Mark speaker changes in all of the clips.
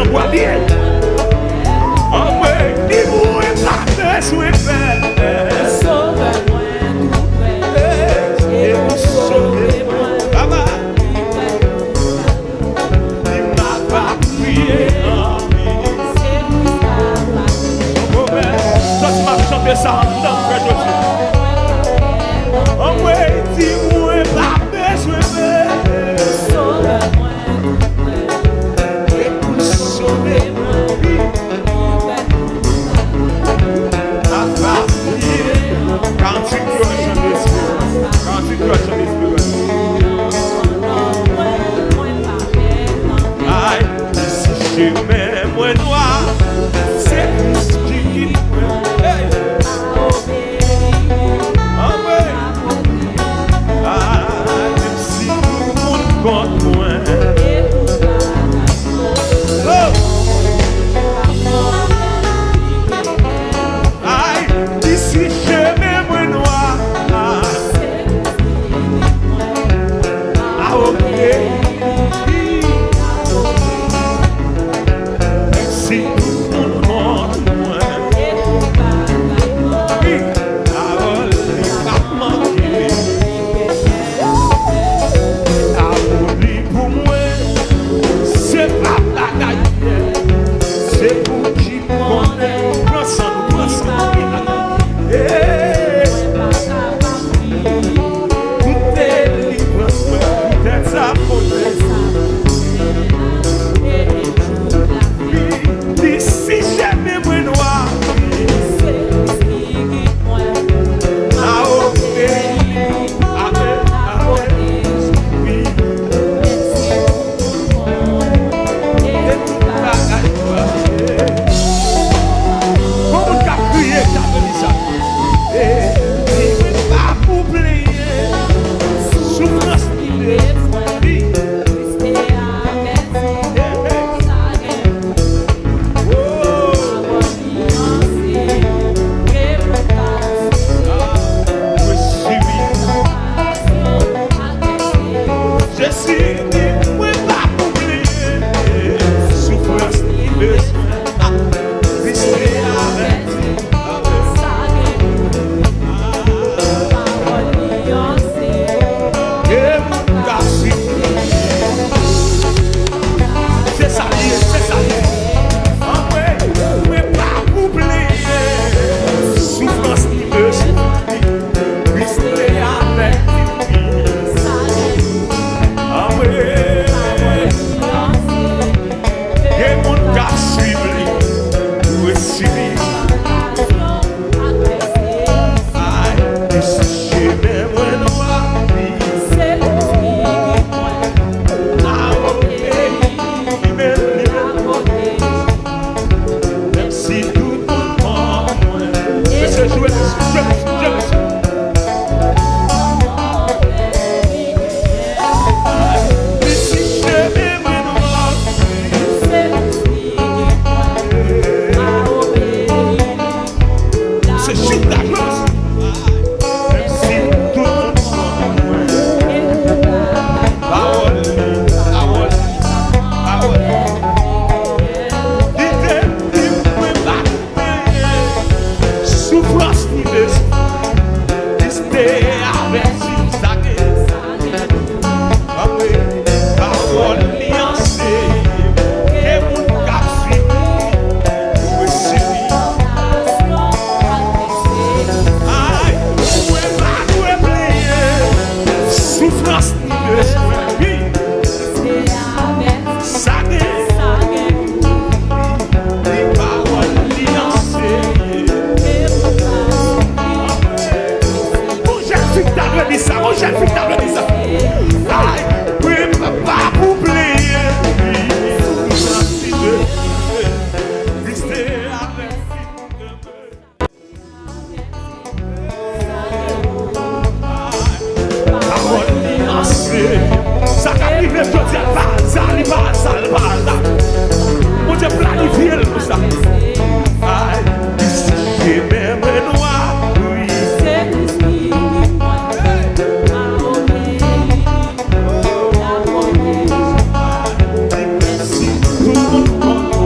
Speaker 1: bois bien. Oh oui, dis-moi pas besoin de faire.
Speaker 2: Sauve-moi tout près.
Speaker 1: Et vous sauvez-moi. Baba. Il m'a pas prié en vie. Oh ben, toi tu m'as chanté ça en dedans, frère Joseph. Oh oui, dis-moi pas besoin de faire.
Speaker 2: Sauve-moi tout près.
Speaker 1: Et vous sauvez-moi. Quand tu cloches en esprit, quand tu cloches en esprit, aïe, si je mets moi noir, c'est plus qui quitte moi. Hey. Ah ouais. Ah, même si tout le monde compte moi. Oh. Aïe, d'ici je mets moi noir. Ah ok. Si tout le monde moi. Oui, parole n'est pas manquée. Amour pour moi, c'est pas la gagne. C'est pour qui connaît. Prends ça, prends ça. Tout est libre, tout est sa faute. D'ici jamais moi noir. Ah ok. Amen, amen. Oui. Et tout la gagne. Comment on a crié, t'as donné ça? Pas pour oublier. Souffrance qui je suis libre, pas pour oublier. Souffrance qui rester avec. C'est ça, c'est ça. Ah ouais, mais pas oublier. Souffrance qui me suffit, rester avec lui. Ah ouais, et mon gars suivre lui, suivre. Aïe, et si j'ai même un noir, ah ok, même si tout le monde moi. Je sais jouer, je si j'ai même un noir, c'est juste la chose. Même si tout le monde moi. Parole, parole, parole. Souffrance ni besoin, rester avec si ça guette. Après, parole liancée, et mon cap suivi, vous suivi. Aïe, vous pas oublier, souffrance ni besoin, oui, ça guette. Les paroles liancées. Mon jeune fille t'a dit ça, mon jeune fille t'a dit ça. Aïe, oui, pas oublier. Rester avec parole liancée. Ça t'arrive, je dis, pas ça, pas ça, pas ça. Mon Dieu, planifié comme ça. Aïe, ici, j'ai même un noir, oui. Si tout le monde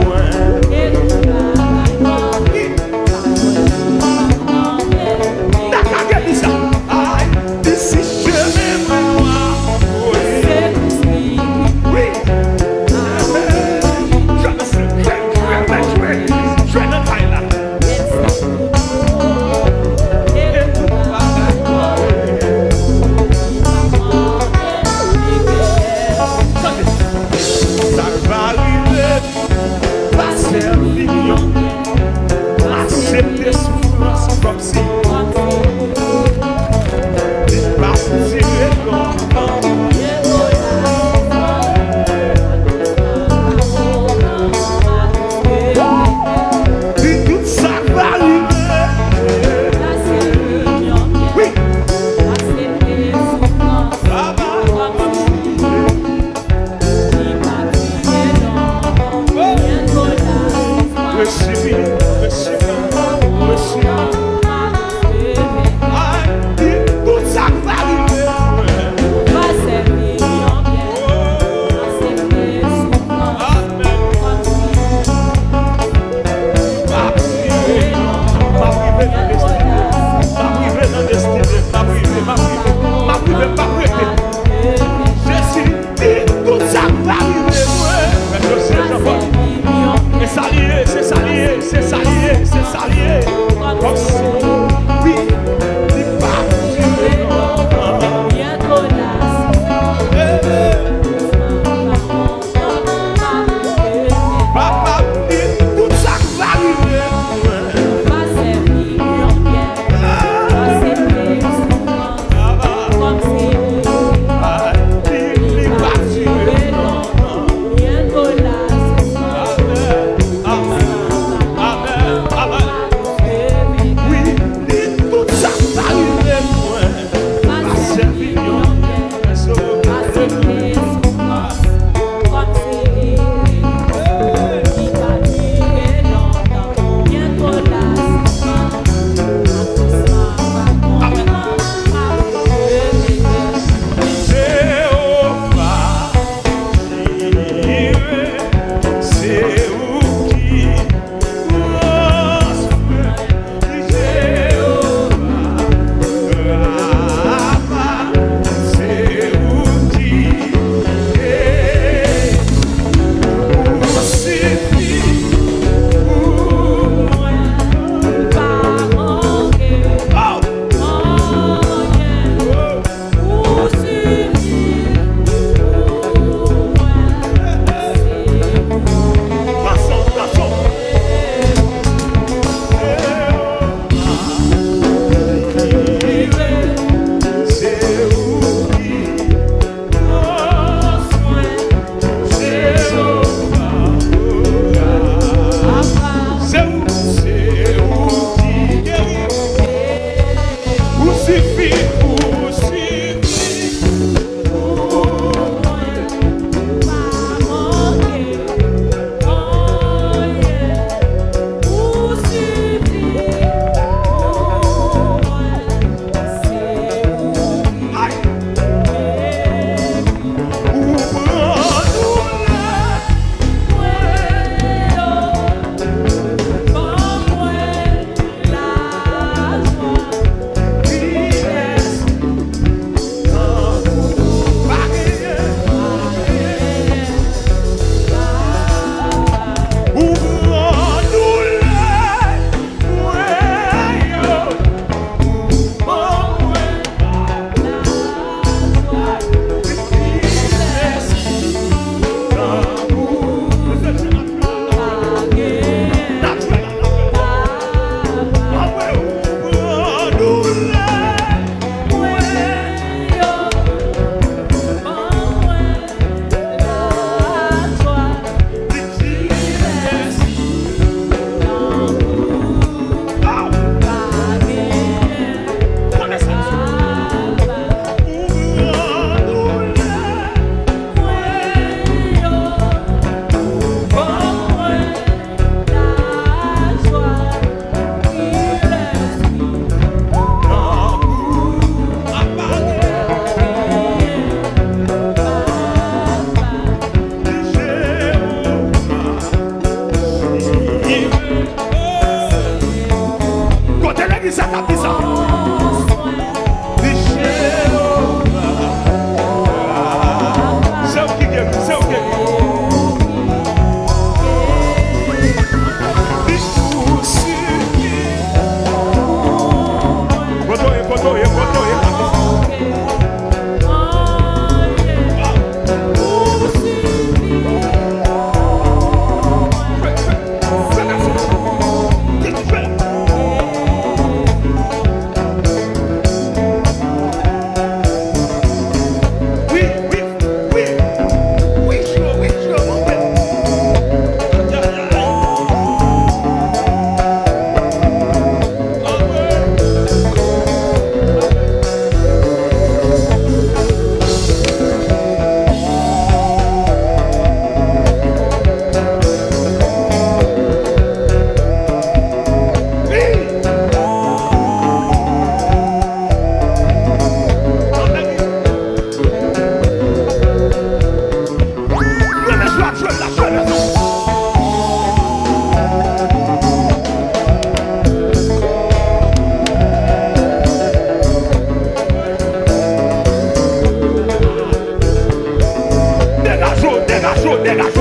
Speaker 1: dégage,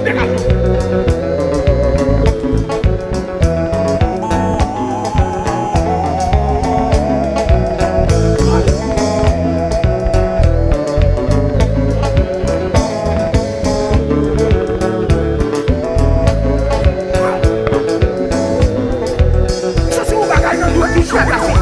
Speaker 1: dégage. Ça c'est mon bagage, on doit toucher à la fille.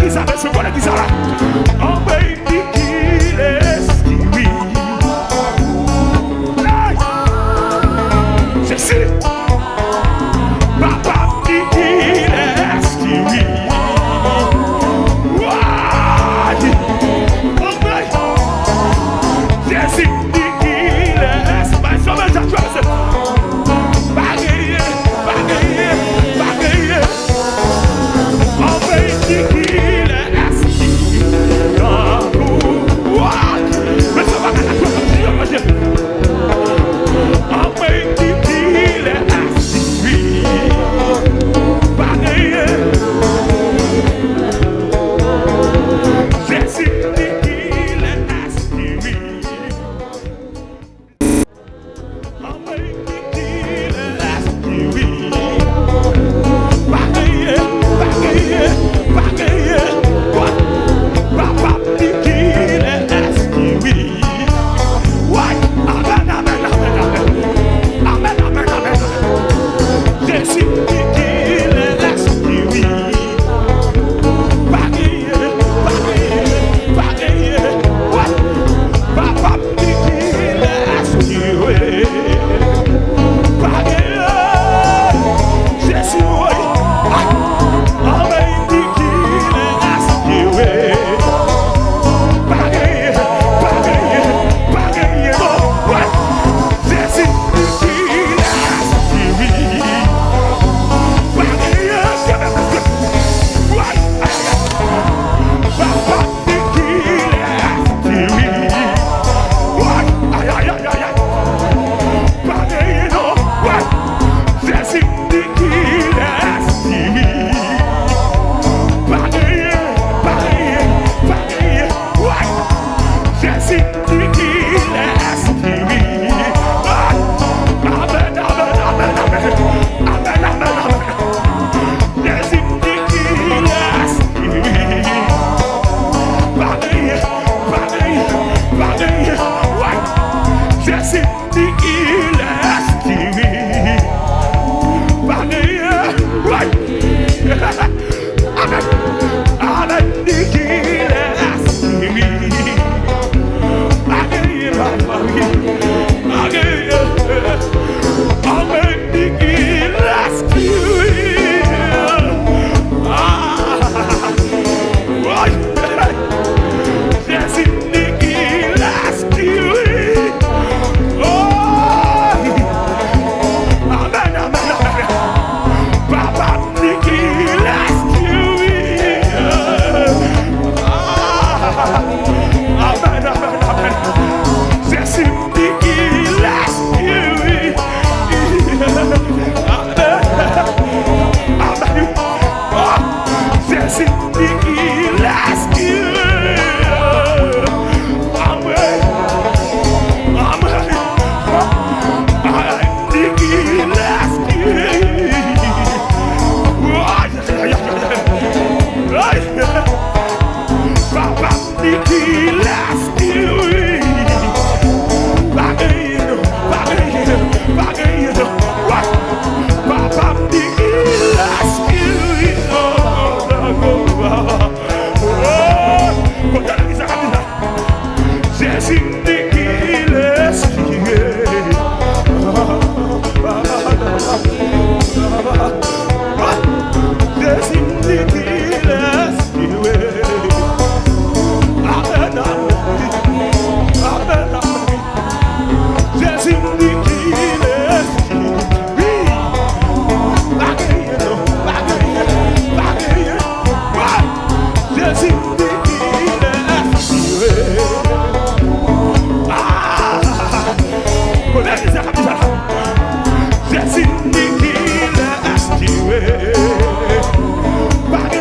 Speaker 1: ça, monsieur, connais qui ça là? Oh, baby, qu'il est oui. Jésus. Papa, qu'il est oui. Jésus, qu'il est. Mas só mais já
Speaker 3: Back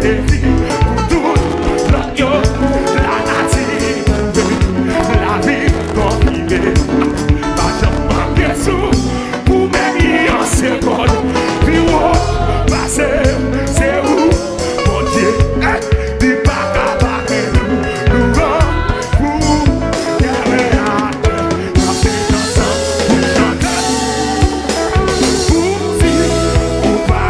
Speaker 1: défis pour tout l'oignon, la nature, la vie confinée. Pas jamais manquer sous pour mener en seconde. Puis on passe, c'est où mon Dieu, dis pas capable de nous rendre pour garder la paix. Passer ensemble pour chanter, pour dire, pour pas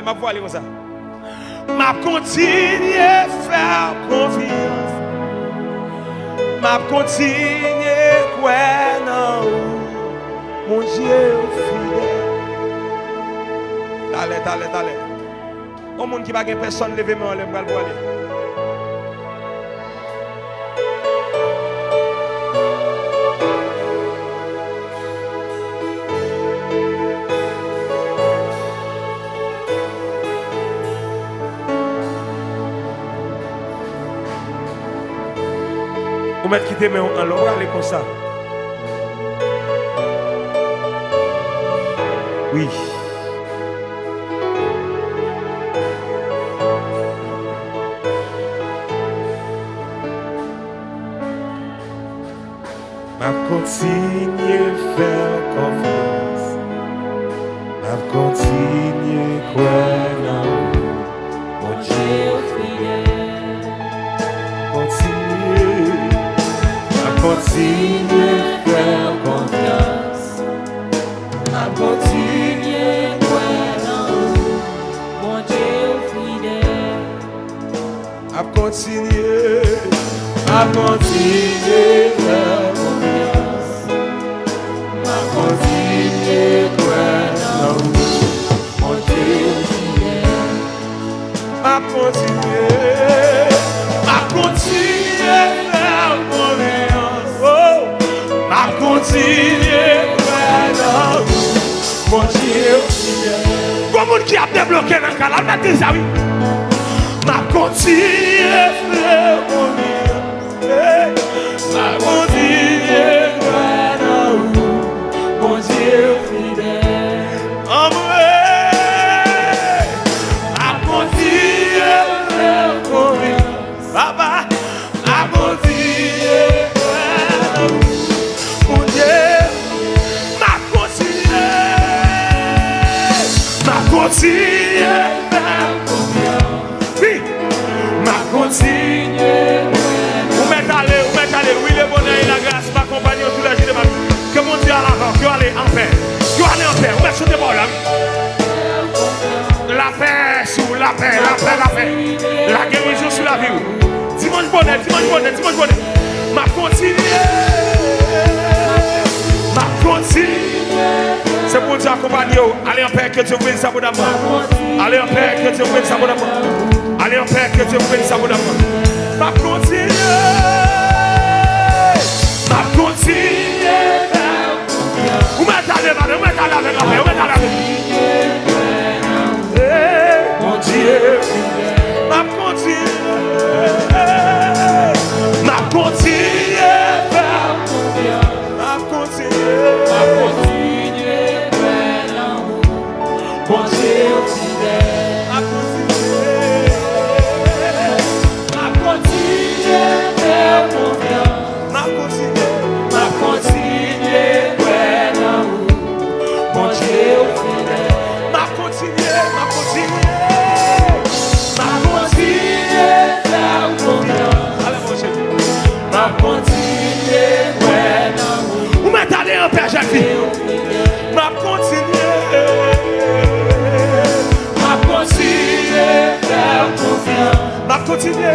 Speaker 1: m'a voilé comme ça. M'a continué à faire confiance. M'a continué à croire non. Mon Dieu fidèle. Allez. Au monde qui va pas personne lever main, on va le voiler. Vous mettez quitter mais on va aller comme ça. Oui. M'a continué à faire confiance. M'a continué à croire en mon Dieu fidèle. M'a continué à faire confiance. M'a continué à croire en mon Dieu fidèle. M'a continué à faire confiance. M'a continué à croire en mon Dieu fidèle. M'a continué à faire confiance. Oh, m'a continué à croire en mon Dieu fidèle. Comment qui a débloqué dans le cas là, on a déjà oui. M'a continué à faire confiance. M'a continué à croire en mon Dieu fidèle. M'a continué à faire confiance. Papa, m'a continué à croire en mon Dieu. M'a continué à faire confiance. Oui, m'a continué. Vous mettez aller, oui, le bonheur et la grâce m'accompagnent tous les jours de ma vie. Que mon Dieu à l'avant, que allez en paix. Que allez en paix. Vous mettez sur des bords là. La paix sous la paix. La guérison sous la vie. Dimanche bonheur. M'a continué. C'est pour Dieu accompagner. Allez en paix, que Dieu vous bénisse abondamment. Allez en paix, que Dieu vous bénisse abondamment. Allez en paix, que Dieu vous bénisse abondamment. M'a continué. Vous mettez à l'évade, vous mettez à la mon Dieu, m'a continué à faire confiance. M'a continué mon Dieu fidèle. M'a continué à faire confiance. M'a continué mon Dieu fidèle. M'a continué à faire confiance. Allez mon Dieu. M'a continué vous mettez aller en paix, jeune fille. M'a continué à faire confiance. M'a continué